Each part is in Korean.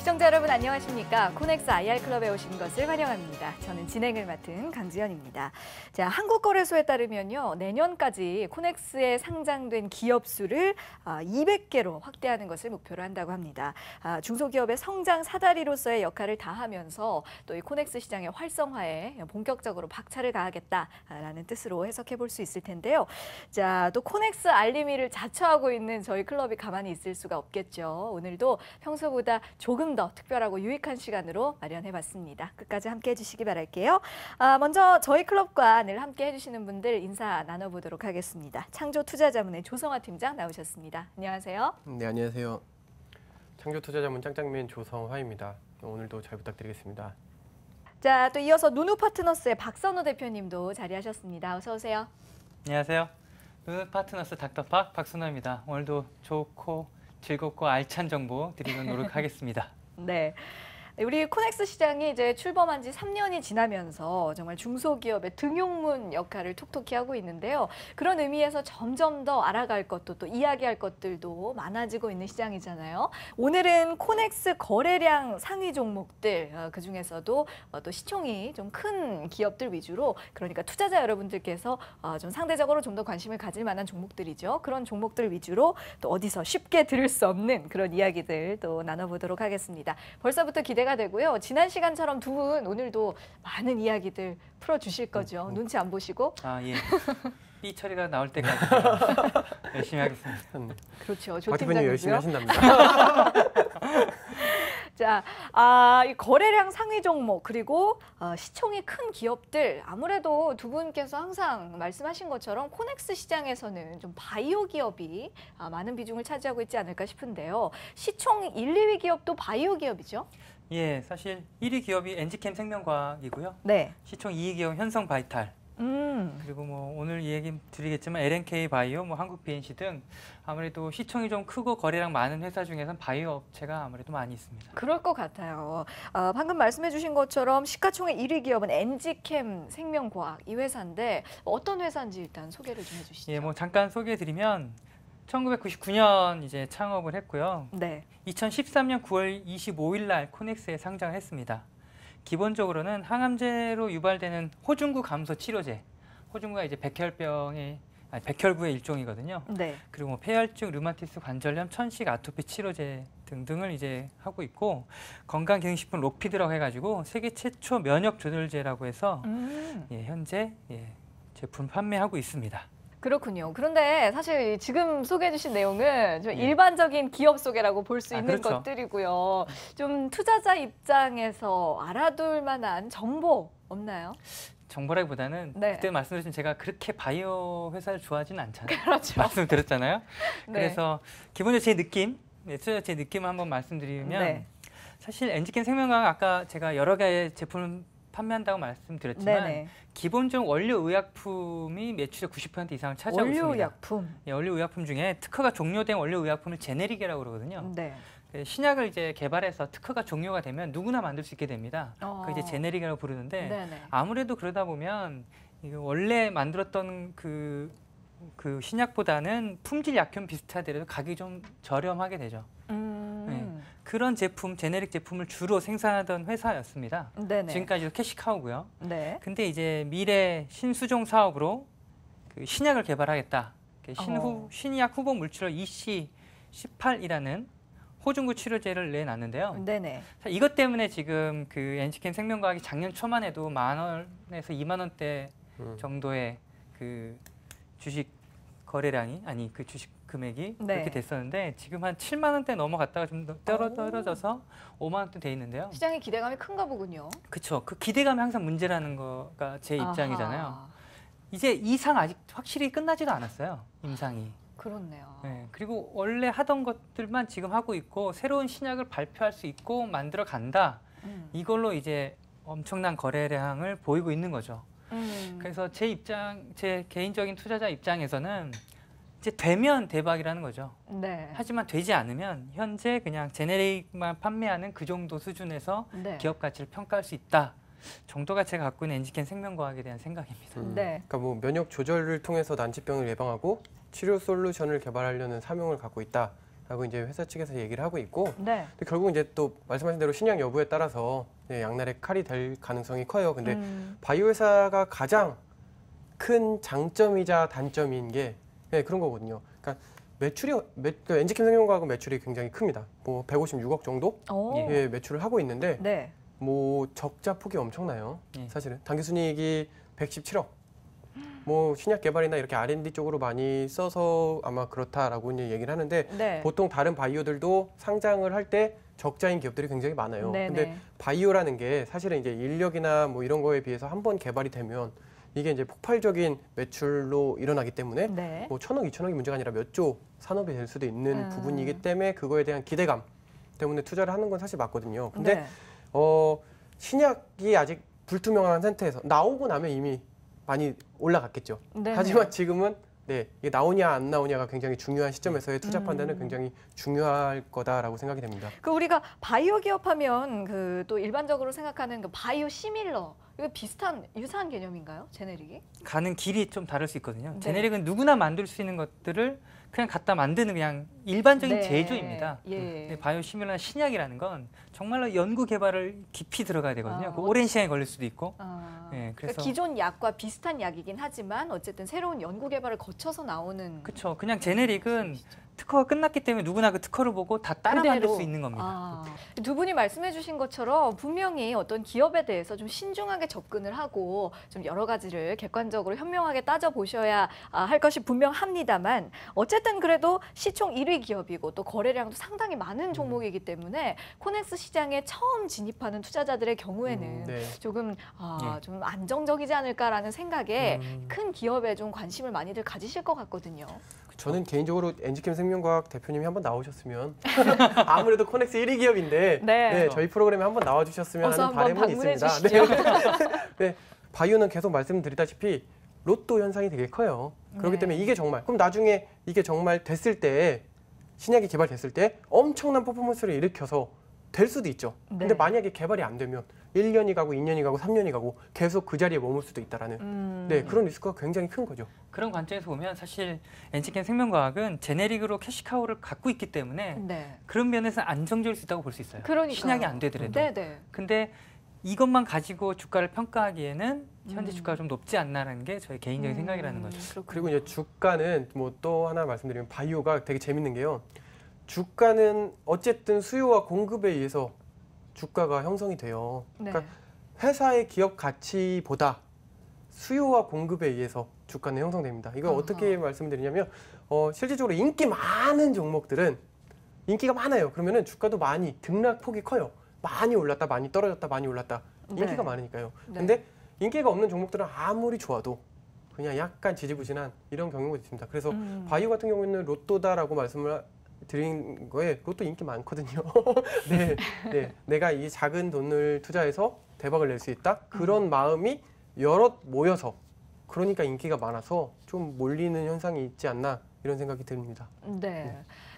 시청자 여러분 안녕하십니까? 코넥스 IR클럽에 오신 것을 환영합니다. 저는 진행을 맡은 강지연입니다. 자, 한국거래소에 따르면요. 내년까지 코넥스에 상장된 기업 수를 200개로 확대하는 것을 목표로 한다고 합니다. 중소기업의 성장 사다리로서의 역할을 다하면서 또 이 코넥스 시장의 활성화에 본격적으로 박차를 가하겠다라는 뜻으로 해석해 볼 수 있을 텐데요. 자, 또 코넥스 알림이를 자처하고 있는 저희 클럽이 가만히 있을 수가 없겠죠. 오늘도 평소보다 조금 더 특별하고 유익한 시간으로 마련해봤습니다. 끝까지 함께 해주시기 바랄게요. 먼저 저희 클럽과 늘 함께 해주시는 분들 인사 나눠보도록 하겠습니다. 창조투자자문의 조성화 팀장 나오셨습니다. 안녕하세요. 네, 안녕하세요. 창조투자자문 짱짱맨 조성화입니다. 오늘도 잘 부탁드리겠습니다. 자, 또 이어서 누누파트너스의 박선우 대표님도 자리하셨습니다. 어서 오세요. 안녕하세요. 누누파트너스 닥터팍 박선우입니다. 오늘도 좋고 즐겁고 알찬 정보 드리도록 노력하겠습니다. 네. 우리 코넥스 시장이 이제 출범한 지 3년이 지나면서 정말 중소기업의 등용문 역할을 톡톡히 하고 있는데요. 그런 의미에서 점점 더 알아갈 것도 또 이야기할 것들도 많아지고 있는 시장이잖아요. 오늘은 코넥스 거래량 상위 종목들, 그중에서도 또 시총이 좀 큰 기업들 위주로, 그러니까 투자자 여러분들께서 좀 상대적으로 좀 더 관심을 가질 만한 종목들이죠. 그런 종목들 위주로 또 어디서 쉽게 들을 수 없는 그런 이야기들 또 나눠보도록 하겠습니다. 벌써부터 기대가 되고요. 지난 시간처럼 두 분 오늘도 많은 이야기들 풀어주실 거죠. 눈치 안 보시고. 예. 삐 처리가 나올 때까지 열심히 하겠습니다. 그렇죠. 조 박 대표님 열심히 팀장님도요. 하신답니다. 자, 이 거래량 상위 종목 그리고 시총이 큰 기업들, 아무래도 두 분께서 항상 말씀하신 것처럼 코넥스 시장에서는 좀 바이오 기업이 많은 비중을 차지하고 있지 않을까 싶은데요. 시총 1, 2위 기업도 바이오 기업이죠? 예, 사실 1위 기업이 엔지캠 생명과학이고요. 네. 시총 2위 기업 현성바이탈. 그리고 뭐 오늘 이 얘기 드리겠지만 LNK 바이오, 뭐 한국 BNC 등 아무래도 시총이 좀 크고 거래량 많은 회사 중에서는 바이오 업체가 아무래도 많이 있습니다. 그럴 것 같아요. 방금 말씀해 주신 것처럼 시가총액 1위 기업은 엔지캠 생명과학 이 회사인데 어떤 회사인지 일단 소개를 좀 해주시죠. 예, 뭐 잠깐 소개해드리면 1999년 이제 창업을 했고요. 네. 2013년 9월 25일 날 코넥스에 상장을 했습니다. 기본적으로는 항암제로 유발되는 호중구 감소 치료제. 호중구가 이제 백혈구의 일종이거든요. 네. 그리고 뭐 폐혈증, 류마티스 관절염, 천식, 아토피 치료제 등등을 이제 하고 있고, 건강기능식품 로피드라고 해가지고 세계 최초 면역 조절제라고 해서 현재 제품 판매하고 있습니다. 그렇군요. 그런데 사실 지금 소개해 주신 내용은 좀 일반적인 기업 소개라고 볼 수 있는 그렇죠. 것들이고요. 좀 투자자 입장에서 알아둘 만한 정보 없나요? 정보라기보다는 네. 그때 말씀드렸지만 제가 그렇게 바이오 회사를 좋아하지는 않잖아요. 그렇죠. 말씀드렸잖아요. 네. 그래서 기본적으로 제 느낌, 제 느낌을 한번 말씀드리면 네. 사실 엔지캠 생명과학 아까 제가 여러 개의 제품을 판매한다고 말씀드렸지만 네네. 기본적으로 원료의약품이 매출의 90% 이상을 차지하고 있습니다. 원료의약품. 원료의약품 중에 특허가 종료된 원료의약품을 제네릭이라고 그러거든요. 네. 신약을 이제 개발해서 특허가 종료가 되면 누구나 만들 수 있게 됩니다. 그 이제 제네릭이라고 부르는데 네네. 아무래도 그러다 보면 이게 원래 만들었던 그 신약보다는 품질 약품 비슷하더라도 가격이 좀 저렴하게 되죠. 네. 그런 제품, 제네릭 제품을 주로 생산하던 회사였습니다. 네네. 지금까지도 캐시카우고요. 네. 근데 이제 미래 신수종 사업으로 그 신약을 개발하겠다. 신약 후보 물질로 EC18이라는 호중구 치료제를 내놨는데요. 네네. 이것 때문에 지금 그 엔지캠 생명과학이 작년 초만 해도 10,000원에서 20,000원대 정도의 그 주식 거래량이 그 주식 금액이 네. 그렇게 됐었는데 지금 한 7만 원대 넘어갔다가 좀 떨어져서 5만 원대 돼 있는데요. 시장의 기대감이 큰가 보군요. 그렇죠. 그 기대감이 항상 문제라는 거가 제 입장이잖아요. 아하. 이제 이상 아직 확실히 끝나지도 않았어요. 임상이. 그렇네요. 네, 그리고 원래 하던 것들만 지금 하고 있고 새로운 신약을 발표할 수 있고 만들어 간다. 이걸로 이제 엄청난 거래량을 보이고 있는 거죠. 그래서 제 개인적인 투자자 입장에서는 이제 되면 대박이라는 거죠. 네. 하지만 되지 않으면 현재 그냥 제네릭만 판매하는 그 정도 수준에서 네. 기업 가치를 평가할 수 있다. 정도가 제가 갖고 있는 엔지캠 생명과학에 대한 생각입니다. 네. 그러니까 뭐 면역 조절을 통해서 난치병을 예방하고 치료 솔루션을 개발하려는 사명을 갖고 있다. 라고 이제 회사 측에서 얘기를 하고 있고, 네. 근데 결국 이제 또 말씀하신 대로 신약 여부에 따라서 양날의 칼이 될 가능성이 커요. 근데 바이오 회사가 가장 큰 장점이자 단점인 게 그런 거거든요. 그러니까 그러니까 엔지캠 생명과학은 매출이 굉장히 큽니다. 뭐 156억 정도 의 매출을 하고 있는데 네. 뭐 적자 폭이 엄청나요. 예. 사실은 당기순이익이 117억. 뭐 신약 개발이나 이렇게 R&D 쪽으로 많이 써서 아마 그렇다라고 이제 얘기를 하는데 네. 보통 다른 바이오들도 상장을 할 때 적자인 기업들이 굉장히 많아요. 네네. 근데 바이오라는 게 사실은 이제 인력이나 뭐 이런 거에 비해서 한번 개발이 되면 이게 이제 폭발적인 매출로 일어나기 때문에 네. 뭐 1,000억, 2,000억이 문제가 아니라 몇 조 산업이 될 수도 있는 부분이기 때문에 그거에 대한 기대감 때문에 투자를 하는 건 사실 맞거든요. 근데 네. 신약이 아직 불투명한 상태에서 나오고 나면 이미 많이 올라갔겠죠. 네네. 하지만 지금은 이게 나오냐 안 나오냐가 굉장히 중요한 시점에서의 투자 판단은 굉장히 중요할 거다라고 생각이 됩니다. 그 우리가 바이오 기업하면 그 또 일반적으로 생각하는 그 바이오 시밀러 이거 비슷한 유사한 개념인가요? 제네릭이? 가는 길이 좀 다를 수 있거든요. 네. 제네릭은 누구나 만들 수 있는 것들을 그냥 갖다 만드는 그냥 일반적인 네. 제조입니다. 예. 근데 바이오 시밀러나 신약이라는 건 정말로 연구 개발을 깊이 들어가야 되거든요. 아, 그 오랜 시간이 걸릴 수도 있고. 그러니까 그래서 기존 약과 비슷한 약이긴 하지만 어쨌든 새로운 연구 개발을 거쳐서 나오는 그렇죠. 그냥 제네릭은 특허가 끝났기 때문에 누구나 그 특허를 보고 다 따라 만들 수 있는 겁니다. 두 분이 말씀해 주신 것처럼 분명히 어떤 기업에 대해서 좀 신중하게 접근을 하고 좀 여러 가지를 객관적으로 현명하게 따져보셔야 할 것이 분명합니다만 어쨌든 그래도 시총 1위 기업이고 또 거래량도 상당히 많은 종목이기 때문에 코넥스 시장에 처음 진입하는 투자자들의 경우에는 조금 좀 안정적이지 않을까라는 생각에 큰 기업에 좀 관심을 많이들 가지실 것 같거든요. 저는 개인적으로 엔지캠 생명과학 대표님이 한번 나오셨으면 아무래도 코넥스 1위 기업인데 저희 프로그램에 한번 나와주셨으면 하는 바람은 있습니다. 네, 바이오는 계속 말씀드리다시피 로또 현상이 되게 커요. 그렇기 때문에 이게 정말 그럼 나중에 이게 정말 됐을 때 신약이 개발됐을 때 엄청난 퍼포먼스를 일으켜서 될 수도 있죠. 근데 만약에 개발이 안 되면 1년이 가고 2년이 가고 3년이 가고 계속 그 자리에 머물 수도 있다라는 그런 리스크가 굉장히 큰 거죠. 그런 관점에서 보면 사실 엔지캠 생명과학은 제네릭으로 캐시카우를 갖고 있기 때문에 그런 면에서 안정적일 수 있다고 볼 수 있어요. 그러니까요. 신약이 안 되더라도. 근데 이것만 가지고 주가를 평가하기에는 현재 주가가 좀 높지 않나라는 게 저의 개인적인 생각이라는 거죠. 그리고 이제 주가는 뭐 또 하나 말씀드리면 바이오가 되게 재밌는 게요. 주가는 어쨌든 수요와 공급에 의해서 주가가 형성이 돼요. 그러니까 회사의 기업 가치보다 수요와 공급에 의해서 주가는 형성됩니다. 이거 어떻게 말씀드리냐면 실질적으로 인기 많은 종목들은 인기가 많아요. 그러면은 주가도 많이 등락폭이 커요. 많이 올랐다, 많이 떨어졌다, 많이 올랐다. 인기가 많으니까요. 근데 인기가 없는 종목들은 아무리 좋아도 그냥 약간 지지부진한 이런 경우가 있습니다. 그래서 바이오 같은 경우에는 로또다라고 말씀을 드린 거에 로또 인기 많거든요. 내가 이 작은 돈을 투자해서 대박을 낼 수 있다. 그런 마음이 여럿 모여서 그러니까 인기가 많아서 좀 몰리는 현상이 있지 않나 이런 생각이 듭니다.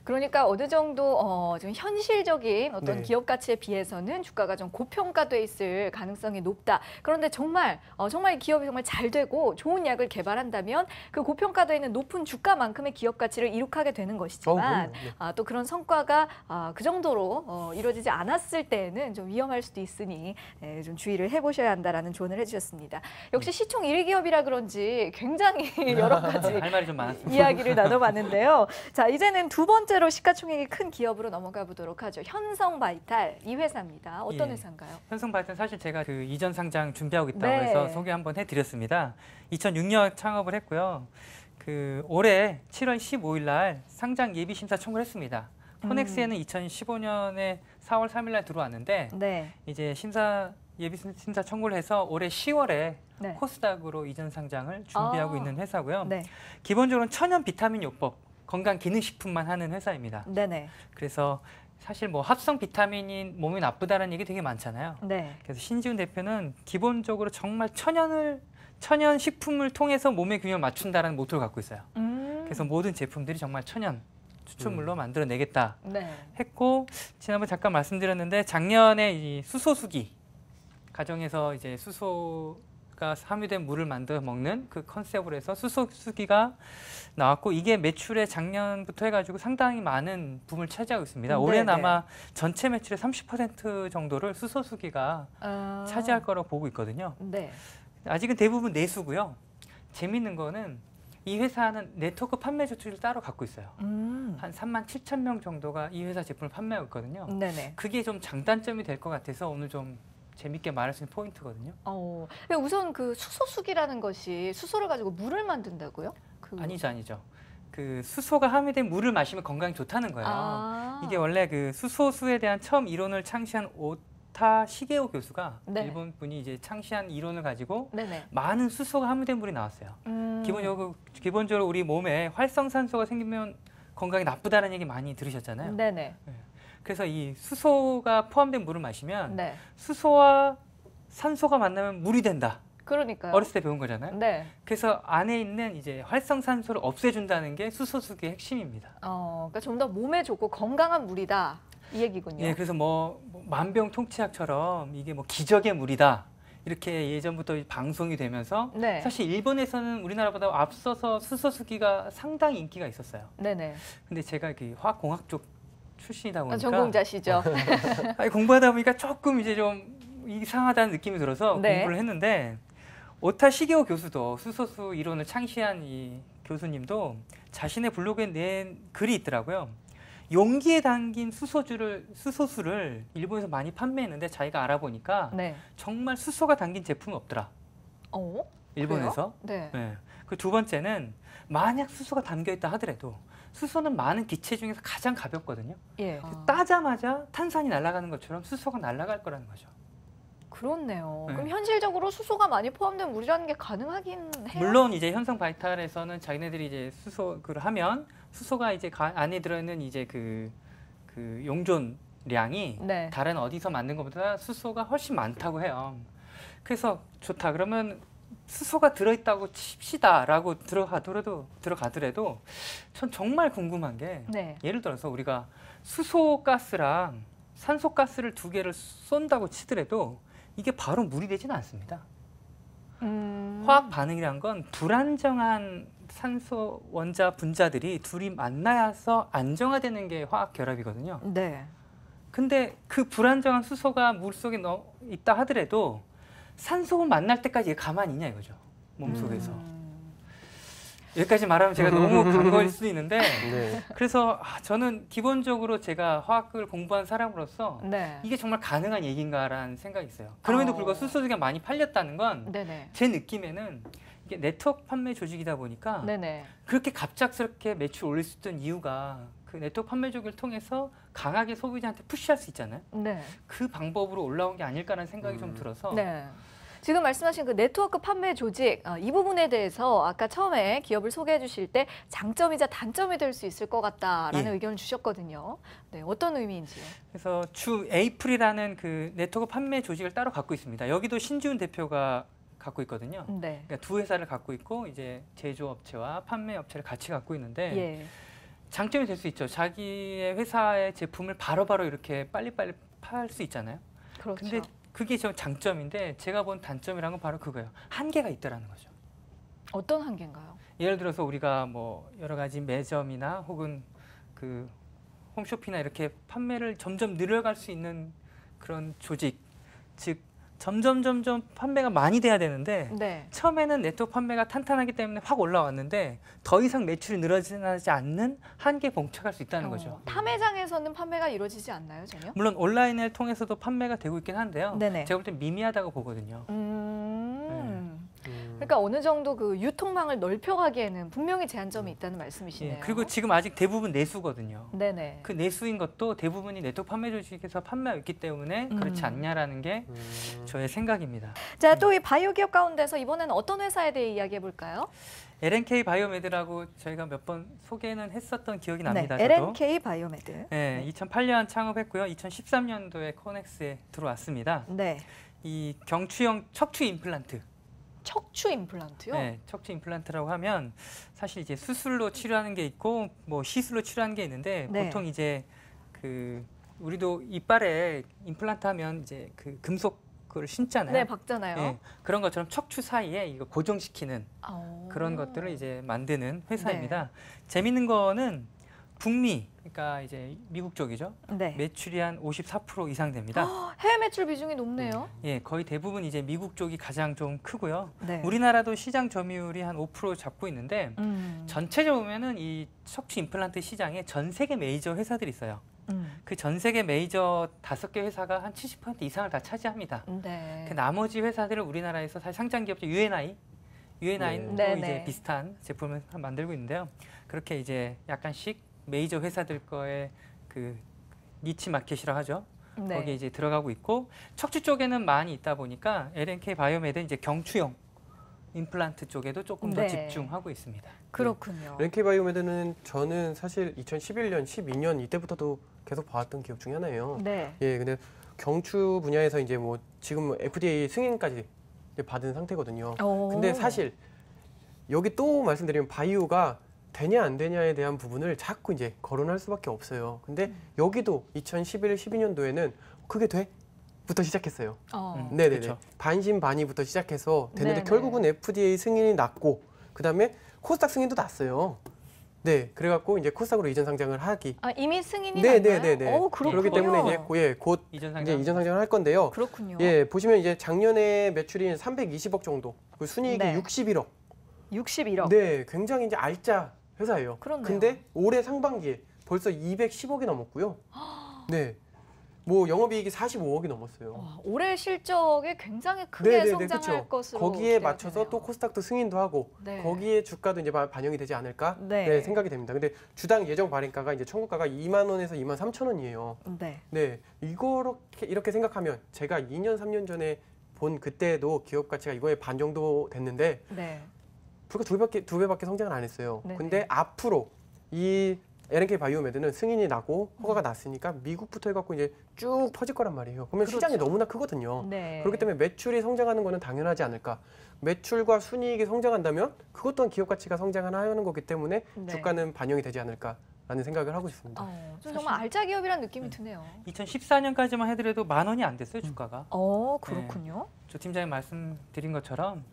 그러니까 어느 정도 좀 현실적인 어떤 기업 가치에 비해서는 주가가 좀 고평가돼 있을 가능성이 높다. 그런데 정말 이 기업이 정말 잘 되고 좋은 약을 개발한다면 그 고평가돼 있는 높은 주가만큼의 기업 가치를 이룩하게 되는 것이지만 또 그런 성과가 그 정도로 이루어지지 않았을 때에는 좀 위험할 수도 있으니 좀 주의를 해보셔야 한다라는 조언을 해주셨습니다. 역시 시총 1위 기업이라 그런지 굉장히 여러 가지 할 말이 좀 많았습니다. 이야기를 나눠봤는데요. 자, 이제는 두 번째로 시가총액이 큰 기업으로 넘어가 보도록 하죠. 현성바이탈 이 회사입니다. 어떤 회사인가요? 현성바이탈은 사실 제가 그 이전 상장 준비하고 있다고 해서 소개 한번 해드렸습니다. 2006년 창업을 했고요. 그 올해 7월 15일 날 상장 예비 심사 청구를 했습니다. 코넥스에는 2015년에 4월 3일 날 들어왔는데 이제 예비 심사 청구를 해서 올해 10월에 코스닥으로 이전 상장을 준비하고 있는 회사고요. 기본적으로는 천연 비타민 요법 건강 기능식품만 하는 회사입니다. 그래서 사실 뭐 합성 비타민이 몸에 나쁘다는 얘기 되게 많잖아요. 그래서 신지훈 대표는 기본적으로 정말 천연 식품을 통해서 몸의 균형을 맞춘다라는 모토를 갖고 있어요. 그래서 모든 제품들이 정말 천연 추출물로 만들어내겠다 했고 지난번에 잠깐 말씀드렸는데 작년에 이 수소수기 가정에서 이제 수소 함유된 물을 만들어 먹는 그 컨셉으로 해서 수소수기가 나왔고 이게 매출에 작년부터 해가지고 상당히 많은 부분을 차지하고 있습니다. 올해는 아마 전체 매출의 30% 정도를 수소수기가 차지할 거라고 보고 있거든요. 네. 아직은 대부분 내수고요. 재밌는 거는 이 회사는 네트워크 판매 조직을 따로 갖고 있어요. 한 37,000명 정도가 이 회사 제품을 판매하고 있거든요. 네네. 그게 좀 장단점이 될 것 같아서 오늘 좀 재밌게 말할 수 있는 포인트거든요. 우선 그 수소수기라는 것이 수소를 가지고 물을 만든다고요? 아니죠. 그 수소가 함유된 물을 마시면 건강에 좋다는 거예요. 이게 원래 그 수소수에 대한 처음 이론을 창시한 오타 시게오 교수가 일본 분이 이제 창시한 이론을 가지고 많은 수소가 함유된 물이 나왔어요. 기본적으로 우리 몸에 활성산소가 생기면 건강에 나쁘다는 얘기 많이 들으셨잖아요. 네네. 그래서 이 수소가 포함된 물을 마시면 네. 수소와 산소가 만나면 물이 된다. 그러니까요. 어렸을 때 배운 거잖아요. 네. 그래서 안에 있는 이제 활성산소를 없애준다는 게 수소수기의 핵심입니다. 그러니까 좀 더 몸에 좋고 건강한 물이다 이 얘기군요. 예, 그래서 뭐 만병통치약처럼 이게 뭐 기적의 물이다. 이렇게 예전부터 방송이 되면서 사실 일본에서는 우리나라보다 앞서서 수소수기가 상당히 인기가 있었어요. 네네. 근데 제가 그 화학공학 쪽 출신이다 보니까 전공자시죠. 공부하다 보니까 조금 이제 좀 이상하다는 느낌이 들어서 공부를 했는데 오타 시게오 교수도 수소수 이론을 창시한 이 교수님도 자신의 블로그에 낸 글이 있더라고요. 용기에 담긴 수소수를 일본에서 많이 판매했는데 자기가 알아보니까 정말 수소가 담긴 제품이 없더라. 일본에서. 네. 그 두 번째는 만약 수소가 담겨 있다 하더라도 수소는 많은 기체 중에서 가장 가볍거든요. 따자마자 탄산이 날아가는 것처럼 수소가 날아갈 거라는 거죠. 그렇네요. 그럼 현실적으로 수소가 많이 포함된 물이라는 게 가능하긴 해요? 물론 이제 현상 바이탈에서는 자기네들이 이제 수소를 하면 수소가 이제 안에 들어있는 이제 그 용존량이 다른 어디서 만든 것보다 수소가 훨씬 많다고 해요. 그래서 좋다. 그러면 수소가 들어있다고 칩시다라고 들어가더라도 전 정말 궁금한 게 예를 들어서 우리가 수소가스랑 산소가스를 두 개를 쏜다고 치더라도 이게 바로 물이 되지는 않습니다. 화학 반응이란 건 불안정한 산소 원자 분자들이 둘이 만나서 안정화되는 게 화학 결합이거든요. 근데 그 불안정한 수소가 물속에 있다 하더라도 산소가 만날 때까지 가만히 있냐 이거죠. 몸속에서. 여기까지 말하면 제가 너무 간 거일 수도 있는데 그래서 저는 기본적으로 제가 화학을 공부한 사람으로서 이게 정말 가능한 얘기인가라는 생각이 있어요. 그럼에도 불구하고 수소수기가 많이 팔렸다는 건 제 느낌에는 이게 네트워크 판매 조직이다 보니까 그렇게 갑작스럽게 매출 올릴 수 있던 이유가 그 네트워크 판매 조직을 통해서 강하게 소비자한테 푸시할 수 있잖아요. 그 방법으로 올라온 게 아닐까라는 생각이 좀 들어서 지금 말씀하신 그 네트워크 판매 조직 이 부분에 대해서 아까 처음에 기업을 소개해 주실 때 장점이자 단점이 될 수 있을 것 같다라는 의견을 주셨거든요. 어떤 의미인지요? 그래서 에이플이라는 그 네트워크 판매 조직을 따로 갖고 있습니다. 여기도 신지훈 대표가 갖고 있거든요. 그러니까 두 회사를 갖고 있고 이제 제조업체와 판매업체를 같이 갖고 있는데 장점이 될 수 있죠. 자기의 회사의 제품을 바로바로 이렇게 빨리빨리 팔 수 있잖아요. 근데 그게 저 장점인데 제가 본 단점이란 건 바로 그거예요. 한계가 있다라는 거죠. 어떤 한계인가요? 예를 들어서 우리가 뭐 여러 가지 매점이나 혹은 그 홈쇼핑이나 이렇게 판매를 점점 늘려갈 수 있는 그런 조직, 즉 점점 판매가 많이 돼야 되는데 처음에는 네트워크 판매가 탄탄하기 때문에 확 올라왔는데 더 이상 매출이 늘어나지 않는 한계에 봉착할 수 있다는 거죠. 판매장에서는 판매가 이루어지지 않나요, 전혀? 물론 온라인을 통해서도 판매가 되고 있긴 한데요. 제가 볼 땐 미미하다고 보거든요. 그러니까 어느 정도 그 유통망을 넓혀가기에는 분명히 제한점이 있다는 말씀이시네요. 그리고 지금 아직 대부분 내수거든요. 그 내수인 것도 대부분이 네트워크 판매 조직에서 판매하고 있기 때문에 그렇지 않냐라는 게 저의 생각입니다. 자, 또 이 바이오 기업 가운데서 이번에는 어떤 회사에 대해 이야기해 볼까요? LNK 바이오메드라고 저희가 몇 번 소개는 했었던 기억이 납니다. LNK 바이오메드. 2008년 창업했고요. 2013년도에 코넥스에 들어왔습니다. 이 경추형 척추 임플란트. 척추 임플란트요? 네, 척추 임플란트라고 하면 사실 이제 수술로 치료하는 게 있고 뭐 시술로 치료하는 게 있는데 보통 이제 그 우리도 이빨에 임플란트 하면 이제 그 금속 그걸 신잖아요. 네, 박잖아요. 예, 그런 것처럼 척추 사이에 이거 고정시키는 그런 것들을 이제 만드는 회사입니다. 네. 재밌는 거는 북미, 그러니까 이제 미국 쪽이죠. 네. 매출이 한 54% 이상 됩니다. 해외 매출 비중이 높네요. 예, 거의 대부분 이제 미국 쪽이 가장 좀 크고요. 네. 우리나라도 시장 점유율이 한 5% 잡고 있는데 전체적으로 보면은 이 척추 임플란트 시장에 전 세계 메이저 회사들이 있어요. 그 전 세계 메이저 5개 회사가 한 70% 이상을 다 차지합니다. 네. 그 나머지 회사들을 우리나라에서 사실 상장 기업체 UNI도 네. 이제 네. 비슷한 제품을 만들고 있는데요. 그렇게 이제 약간씩 메이저 회사들 거에 그 니치 마켓이라고 하죠. 네. 거기에 이제 들어가고 있고 척추 쪽에는 많이 있다 보니까 LNK 바이오메드는 이제 경추용 임플란트 쪽에도 조금 더 네. 집중하고 있습니다. 그렇군요. 렌케 바이오메드는 저는 사실 2011년, 12년 이때부터도 계속 봐왔던 기업 중에 하나예요. 네. 예, 근데 경추 분야에서 이제 뭐 지금 FDA 승인까지 이제 받은 상태거든요. 근데 사실 여기 또 말씀드리면 바이오가 되냐 안 되냐에 대한 부분을 자꾸 이제 거론할 수밖에 없어요. 근데 여기도 2011, 12년도에는 그게 돼? 부터 시작했어요. 네네네. 그렇죠. 반신반의부터 시작해서 됐는데 네네. 결국은 FDA 승인이 났고 그다음에 코스닥 승인도 났어요. 네, 그래갖고 이제 코스닥으로 이전 상장을 하기. 이미 승인이 났나요? 네네네네. 그렇군요. 그렇기 때문에 이제 곧 이전 이제 상장. 이전 상장을 할 건데요. 그렇군요. 예, 보시면 이제 작년에 매출이 320억 정도, 그 순이익이 네. 61억. 61억. 네, 굉장히 이제 알짜 회사예요. 그렇네요. 근데 올해 상반기에 벌써 210억이 넘었고요. 네, 뭐 영업이익이 45억이 넘었어요. 와, 올해 실적에 굉장히 크게 네네네, 성장할 그쵸. 것으로 거기에 기대가 맞춰서 되네요. 또 코스닥도 승인도 하고 네. 거기에 주가도 이제 반영이 되지 않을까 네. 생각이 됩니다. 근데 주당 예정 발행가가 이제 청구가가 2만 원에서 2만 3천 원이에요. 네. 네, 이렇게 생각하면 제가 2년 3년 전에 본 그때도 기업 가치가 이거에 반 정도 됐는데 네. 불과 두 배밖에 성장을 안 했어요. 네네. 근데 앞으로 이 LNK 바이오메드는 승인이 나고 허가가 났으니까 미국부터 해갖고 이제 쭉 퍼질 거란 말이에요. 그러면 그렇죠. 시장이 너무나 크거든요. 네. 그렇기 때문에 매출이 성장하는 거는 당연하지 않을까. 매출과 순이익이 성장한다면 그것 또한 기업 가치가 성장하는 거기 때문에 네. 주가는 반영이 되지 않을까라는 생각을 하고 있습니다. 좀 정말 알짜 기업이라는 느낌이 드네요. 2014년까지만 해더라도 10,000원이 안 됐어요, 주가가. 그렇군요. 조 팀장님 말씀드린 것처럼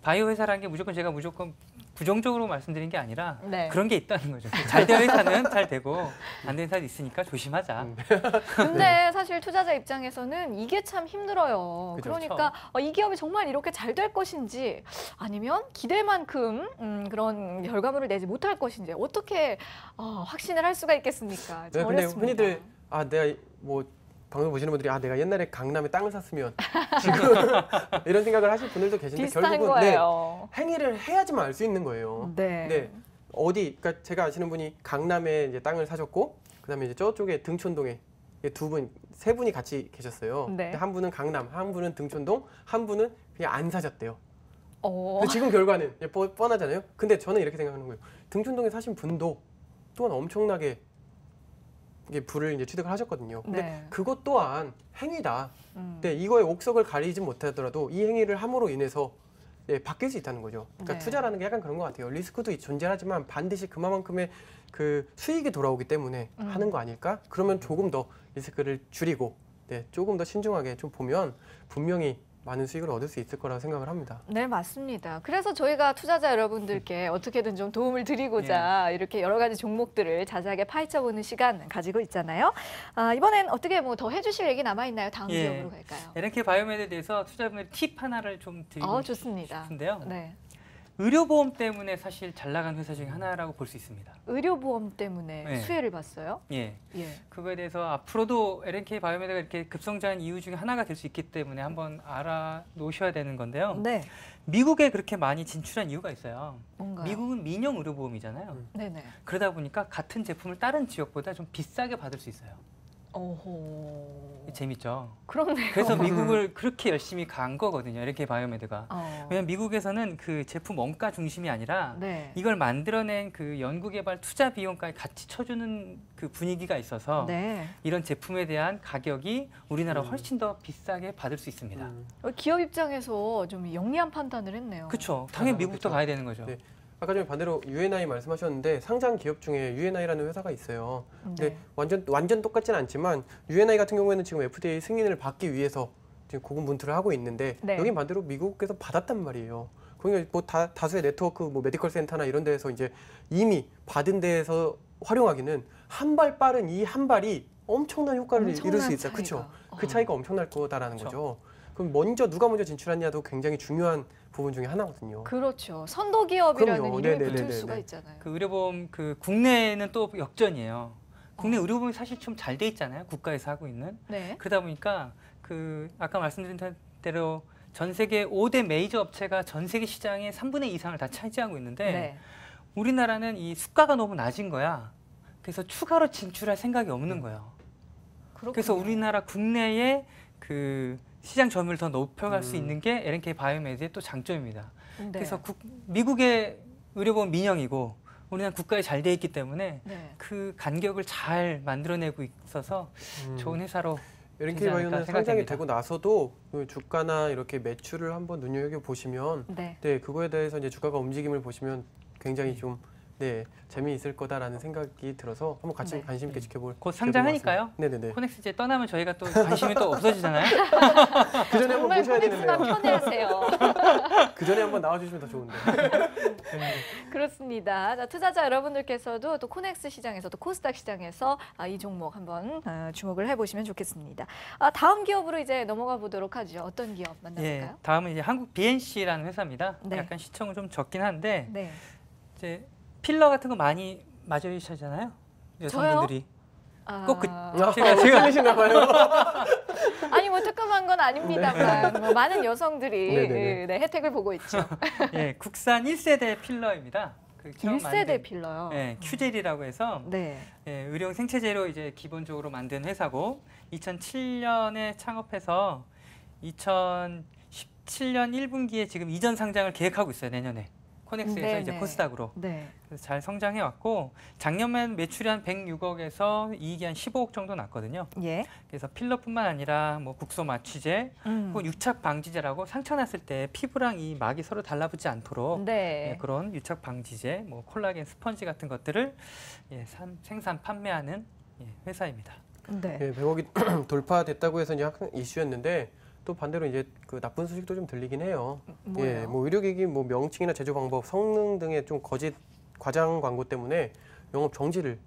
바이오 회사라는 게 무조건 부정적으로 말씀드린 게 아니라 네. 그런 게 있다는 거죠. 잘 된 회사는 잘 되고 안 된 회사도 있으니까 조심하자. 근데 사실 투자자 입장에서는 이게 참 힘들어요. 그죠. 그러니까 이 기업이 정말 이렇게 잘 될 것인지 아니면 기대만큼 그런 결과물을 내지 못할 것인지 어떻게 확신을 할 수가 있겠습니까? 네, 좀 근데 어렵습니다. 흔히들 내가 뭐 방송 보시는 분들이 내가 옛날에 강남에 땅을 샀으면 지금 이런 생각을 하실 분들도 계신데 비슷한 결국은 거예요. 행위를 해야지만 알 수 있는 거예요. 네. 네. 그러니까 제가 아시는 분이 강남에 이제 땅을 사셨고, 그다음에 이제 저쪽에 등촌동에 세 분이 같이 계셨어요. 네. 근데 한 분은 강남, 한 분은 등촌동, 한 분은 그냥 안 사셨대요. 어. 근데 지금 결과는 뻔하잖아요. 근데 저는 이렇게 생각하는 거예요. 등촌동에 사신 분도 또한 엄청나게 이게 부를 이제 취득을 하셨거든요. 근데 네. 그것 또한 행위다. 네, 이거에 옥석을 가리지 못하더라도 이 행위를 함으로 인해서 바뀔 수 있다는 거죠. 그러니까 네. 투자라는 게 약간 그런 것 같아요. 리스크도 존재하지만 반드시 그만큼의 그 수익이 돌아오기 때문에 하는 거 아닐까? 그러면 조금 더 리스크를 줄이고 조금 더 신중하게 좀 보면 분명히 많은 수익을 얻을 수 있을 거라고 생각을 합니다. 네, 맞습니다. 그래서 저희가 투자자 여러분들께 어떻게든 좀 도움을 드리고자 이렇게 여러 가지 종목들을 자세하게 파헤쳐보는 시간 가지고 있잖아요. 이번엔 어떻게 뭐 더 해주실 얘기 남아있나요? 다음 기업으로 갈까요? LNK 바이오메드에 대해서 투자분들 팁 하나를 좀 드리고 좋습니다. 싶은데요. 네. 의료보험 때문에 사실 잘 나간 회사 중에 하나라고 볼 수 있습니다. 의료보험 때문에 네. 수혜를 봤어요? 예. 예. 그거에 대해서 앞으로도 LNK 바이오메드가 이렇게 급성장한 이유 중에 하나가 될 수 있기 때문에 한번 알아놓으셔야 되는 건데요. 네. 미국에 그렇게 많이 진출한 이유가 있어요. 뭔가요? 미국은 민영 의료보험이잖아요. 네네. 그러다 보니까 같은 제품을 다른 지역보다 좀 비싸게 받을 수 있어요. 오호. 재밌죠. 그렇네요. 그래서 미국을 그렇게 열심히 간 거거든요. LNK 바이오메드가. 왜냐면 미국에서는 그 제품 원가 중심이 아니라 네. 이걸 만들어낸 그 연구개발 투자 비용까지 같이 쳐주는 그 분위기가 있어서 네. 이런 제품에 대한 가격이 우리나라 훨씬 더 비싸게 받을 수 있습니다. 기업 입장에서 좀 영리한 판단을 했네요. 그렇죠. 당연히 미국부터 그쵸. 가야 되는 거죠. 네. 아까 전에 반대로 UNI 말씀하셨는데 상장 기업 중에 UNI라는 회사가 있어요. 근데 네. 완전 똑같지는 않지만 UNI 같은 경우에는 지금 FDA 승인을 받기 위해서 지금 고군분투를 하고 있는데 네. 여긴 반대로 미국에서 받았단 말이에요. 그러니까 뭐 다수의 네트워크, 뭐 메디컬 센터나 이런 데에서 이제 이미 받은 데에서 활용하기는 한 발 빠른 이 한 발이 엄청난 효과를 이룰 수 있어요. 그렇죠? 그 차이가 엄청날 거다라는 거죠. 그럼 누가 먼저 진출하냐도 굉장히 중요한 부분 중에 하나거든요. 그렇죠. 선도 기업이라는 그럼요. 이름이 네네네네. 붙을 수가 있잖아요. 그 의료보험 그 국내에는 또 역전이에요. 국내 의료보험이 사실 좀 잘 돼 있잖아요. 국가에서 하고 있는. 네. 그러다 보니까 그 아까 말씀드린 대로 전 세계 5대 메이저 업체가 전 세계 시장의 3분의 2 이상을 다 차지하고 있는데 네. 우리나라는 이 수가가 너무 낮은 거야. 그래서 추가로 진출할 생각이 없는 거예요. 그렇군요. 그래서 우리나라 국내에 그 시장 점유율을 더 높여갈 수 있는 게 LNK 바이오메드의 또 장점입니다. 네. 그래서 미국의 의료보험 민영이고 우리나라 국가에 잘 돼 있기 때문에 네. 그 간격을 잘 만들어내고 있어서 좋은 회사로 LNK 되지 바이오는 않을까 상장이 생각됩니다. 되고 나서도 그 주가나 이렇게 매출을 한번 눈여겨 보시면 네. 네, 그거에 대해서 이제 주가가 움직임을 보시면 굉장히 좀 네, 재미있을 거다라는 생각이 들어서 한번 같이 네. 관심 있게 지켜볼 곧 상장하니까요. 네네네. 코넥스 이제 떠나면 저희가 또 관심이 또 없어지잖아요. 그 전에 한번 정말 모셔야 코넥스만 되는데요. 편애하세요. 그 전에 한번 나와주시면 더 좋은데. 그렇습니다. 자, 투자자 여러분들께서도 또 코넥스 시장에서 또 코스닥 시장에서 이 종목 한번 주목을 해보시면 좋겠습니다. 다음 기업으로 이제 넘어가 보도록 하죠. 어떤 기업 만나볼까요? 다음은 이제 한국 BNC라는 회사입니다. 네. 약간 시청은 좀 적긴 한데 네. 이제 필러 같은 거 많이 맞으시잖아요. 여성분들이. 꼭 그- 제가 틀리신가 봐요. 아니 뭐 뜨끔한 건 아닙니다만 뭐 많은 여성들이 네네네. 네, 혜택을 보고 있죠. 예, 국산 1세대 필러입니다. 그 기업 1세대 만든- 필러요. 예, 큐젤이라고 해서 네. 예, 의료용 생체재료 이제 기본적으로 만든 회사고 2007년에 창업해서 2017년 1분기에 지금 이전 상장을 계획하고 있어요. 내년에 코넥스에서 네네. 이제 코스닥으로. 네. 그래서 잘 성장해 왔고 작년만 매출이 한 106억에서 이익이 한 15억 정도 났거든요. 예. 그래서 필러뿐만 아니라 뭐 국소 마취제, 그리고 유착 방지제라고 상처 났을 때 피부랑 이 막이 서로 달라붙지 않도록 네. 예, 그런 유착 방지제, 뭐 콜라겐 스펀지 같은 것들을 예, 생산 판매하는 예, 회사입니다. 네. 예, 100억이 돌파됐다고 해서 이제 약간 이슈였는데 또 반대로 이제 그 나쁜 소식도 좀 들리긴 해요. 뭐예요? 예, 뭐 의료기기 뭐 명칭이나 제조 방법, 성능 등의 좀 거짓 과장 광고 때문에 영업 정지를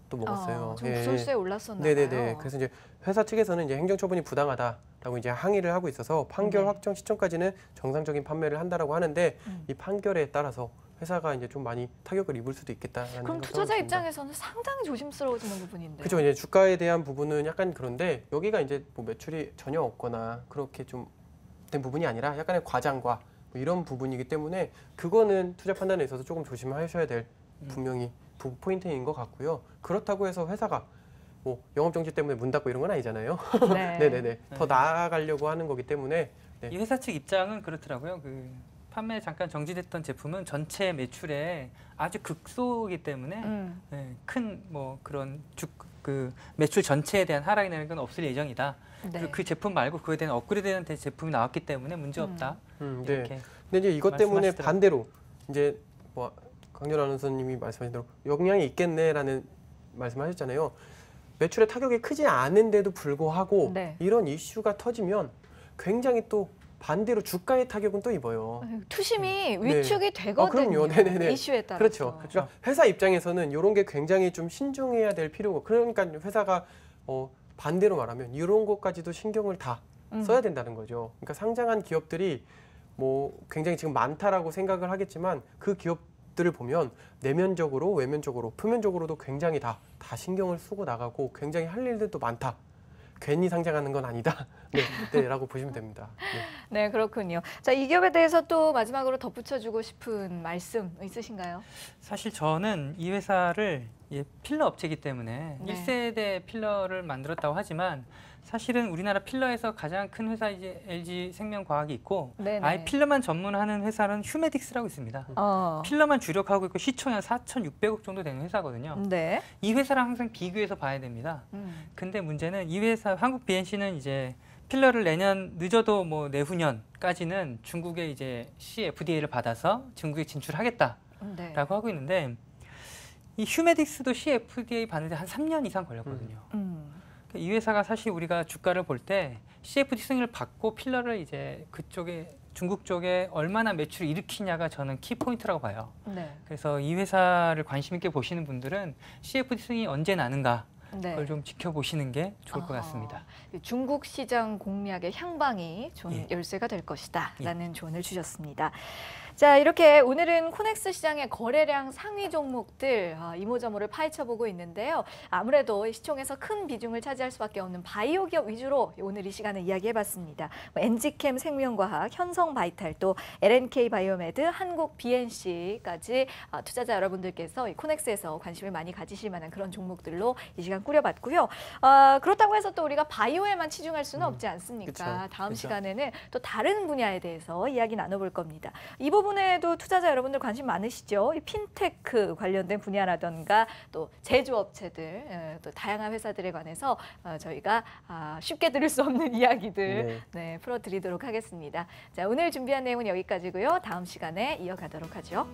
또 먹었어요. 좀 구설수에 올랐었나 봐요. 네네네. 그래서 이제 회사 측에서는 이제 행정처분이 부당하다라고 이제 항의를 하고 있어서 판결 네. 확정 시점까지는 정상적인 판매를 한다라고 하는데 이 판결에 따라서 회사가 이제 좀 많이 타격을 입을 수도 있겠다라는 그럼 생각도 투자자 하고 있습니다. 입장에서는 상당히 조심스러워지는 부분인데요. 그렇죠. 이제 주가에 대한 부분은 약간 그런데 여기가 이제 뭐 매출이 전혀 없거나 그렇게 좀 된 부분이 아니라 약간의 과장과 뭐 이런 부분이기 때문에 그거는 투자 판단에 있어서 조금 조심하셔야 될 분명히 포인트인 것 같고요. 그렇다고 해서 회사가 뭐 영업 정지 때문에 문 닫고 이런 건 아니잖아요. 네. 네네네. 더 나아가려고 하는 거기 때문에 네. 이 회사 측 입장은 그렇더라고요. 그 판매 잠깐 정지됐던 제품은 전체 매출에 아주 극소이기 때문에 예, 큰 뭐 그런 그 매출 전체에 대한 하락이 나는 건 없을 예정이다. 네. 그리고 그 제품 말고 그거에 대한 업그레이드된 제품이 나왔기 때문에 문제 없다. 네. 이렇게 근데 이제 이것 때문에 말씀하시더라고요. 반대로 이제 뭐 강렬 아나운서님이 말씀하신 대로 영향이 있겠네라는 말씀하셨잖아요. 매출의 타격이 크지 않은데도 불구하고 네. 이런 이슈가 터지면 굉장히 또 반대로 주가의 타격은 또 입어요. 투심이 위축이 되거든요. 그럼요. 네네네. 이슈에 따라서. 그렇죠. 그러니까 회사 입장에서는 이런 게 굉장히 좀 신중해야 될 필요고 그러니까 회사가 반대로 말하면 이런 것까지도 신경을 다 써야 된다는 거죠. 그러니까 상장한 기업들이 뭐 굉장히 지금 많다라고 생각을 하겠지만 그 기업들을 보면 내면적으로 외면적으로 표면적으로도 굉장히 다 신경을 쓰고 나가고 굉장히 할 일들도 많다. 괜히 상장하는 건 아니다. 네, 라고 보시면 됩니다. 네, 그렇군요. 자, 이 기업에 대해서 또 마지막으로 덧붙여주고 싶은 말씀 있으신가요? 사실 저는 이 회사를 필러 업체이기 때문에 네. 1세대 필러를 만들었다고 하지만 사실은 우리나라 필러에서 가장 큰 회사 이제 LG 생명과학이 있고 네네. 아예 필러만 전문하는 회사는 휴메딕스라고 있습니다. 필러만 주력하고 있고 시총이 한 4,600억 정도 되는 회사거든요. 네. 이 회사랑 항상 비교해서 봐야 됩니다. 근데 문제는 이 회사 한국 BNC는 이제 필러를 내년 늦어도 뭐 내후년까지는 중국의 이제 CFDA를 받아서 중국에 진출하겠다라고 네. 하고 있는데 이 휴메딕스도 CFDA 받는데 한 3년 이상 걸렸거든요. 이 회사가 사실 우리가 주가를 볼 때 CFD 승인을 받고 필러를 이제 그쪽에 중국 쪽에 얼마나 매출을 일으키냐가 저는 키포인트라고 봐요. 네. 그래서 이 회사를 관심 있게 보시는 분들은 CFD 승인이 언제 나는가 네. 그걸 좀 지켜보시는 게 좋을 것 같습니다. 중국 시장 공략의 향방이 좋은 예. 열쇠가 될 것이다 예. 라는 조언을 주셨습니다. 자, 이렇게 오늘은 코넥스 시장의 거래량 상위 종목들 이모저모를 파헤쳐보고 있는데요. 아무래도 시총에서 큰 비중을 차지할 수밖에 없는 바이오 기업 위주로 오늘 이 시간에 이야기해봤습니다. 엔지캠 생명과학, 현성바이탈, 또 LNK 바이오메드, 한국 BNC까지 투자자 여러분들께서 이 코넥스에서 관심을 많이 가지실 만한 그런 종목들로 이 시간 꾸려봤고요. 그렇다고 해서 또 우리가 바이오에만 치중할 수는 없지 않습니까? 그쵸. 다음 그쵸. 시간에는 또 다른 분야에 대해서 이야기 나눠볼 겁니다. 이 부분에도 투자자 여러분들 관심 많으시죠? 이 핀테크 관련된 분야라던가 또 제조업체들, 또 다양한 회사들에 관해서 저희가 쉽게 들을 수 없는 이야기들 네, 풀어드리도록 하겠습니다. 자, 오늘 준비한 내용은 여기까지고요. 다음 시간에 이어가도록 하죠.